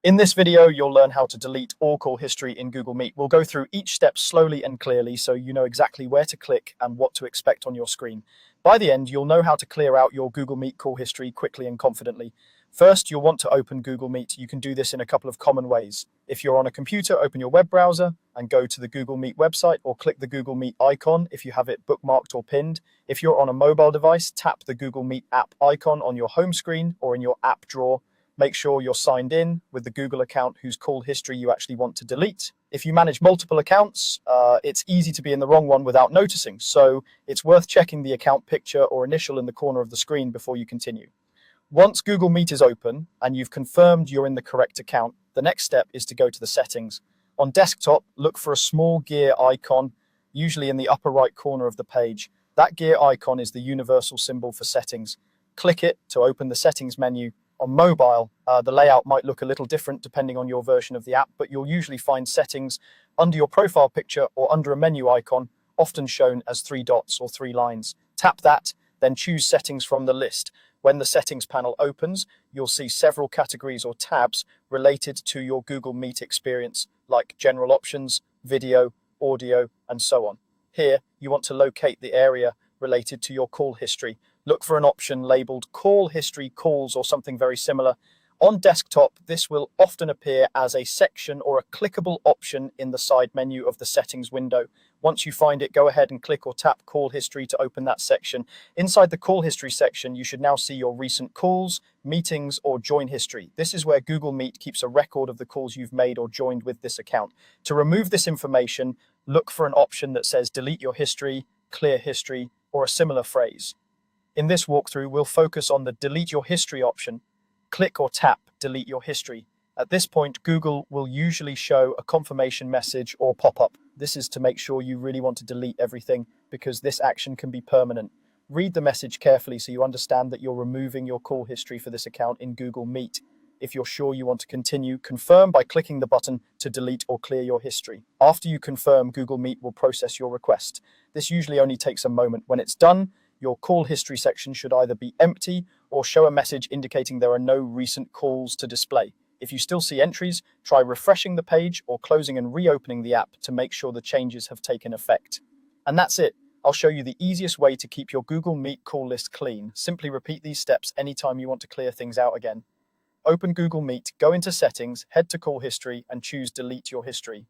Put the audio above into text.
In this video, you'll learn how to delete all call history in Google Meet. We'll go through each step slowly and clearly so you know exactly where to click and what to expect on your screen. By the end, you'll know how to clear out your Google Meet call history quickly and confidently. First, you'll want to open Google Meet. You can do this in a couple of common ways. If you're on a computer, open your web browser and go to the Google Meet website, or click the Google Meet icon if you have it bookmarked or pinned. If you're on a mobile device, tap the Google Meet app icon on your home screen or in your app drawer. Make sure you're signed in with the Google account whose call history you actually want to delete. If you manage multiple accounts, it's easy to be in the wrong one without noticing, so it's worth checking the account picture or initial in the corner of the screen before you continue. Once Google Meet is open and you've confirmed you're in the correct account, the next step is to go to the settings. On desktop, look for a small gear icon, usually in the upper right corner of the page. That gear icon is the universal symbol for settings. Click it to open the settings menu. On mobile, the layout might look a little different depending on your version of the app, but you'll usually find settings under your profile picture or under a menu icon, often shown as 3 dots or 3 lines. Tap that, then choose settings from the list. When the settings panel opens, you'll see several categories or tabs related to your Google Meet experience, like general options, video, audio, and so on. Here, you want to locate the area related to your call history. Look for an option labeled Call History Calls or something very similar. On desktop, this will often appear as a section or a clickable option in the side menu of the settings window. Once you find it, go ahead and click or tap Call History to open that section. Inside the Call History section, you should now see your recent calls, meetings, or join history. This is where Google Meet keeps a record of the calls you've made or joined with this account. To remove this information, look for an option that says Delete Your History, Clear History, or a similar phrase. In this walkthrough, we'll focus on the Delete Your History option. Click or tap Delete Your History. At this point, Google will usually show a confirmation message or pop-up. This is to make sure you really want to delete everything, because this action can be permanent. Read the message carefully so you understand that you're removing your call history for this account in Google Meet. If you're sure you want to continue, confirm by clicking the button to delete or clear your history. After you confirm, Google Meet will process your request. This usually only takes a moment. When it's done, your call history section should either be empty or show a message indicating there are no recent calls to display. If you still see entries, try refreshing the page or closing and reopening the app to make sure the changes have taken effect. And that's it. I'll show you the easiest way to keep your Google Meet call list clean. Simply repeat these steps anytime you want to clear things out again. Open Google Meet, go into Settings, head to Call History, and choose Delete Your History.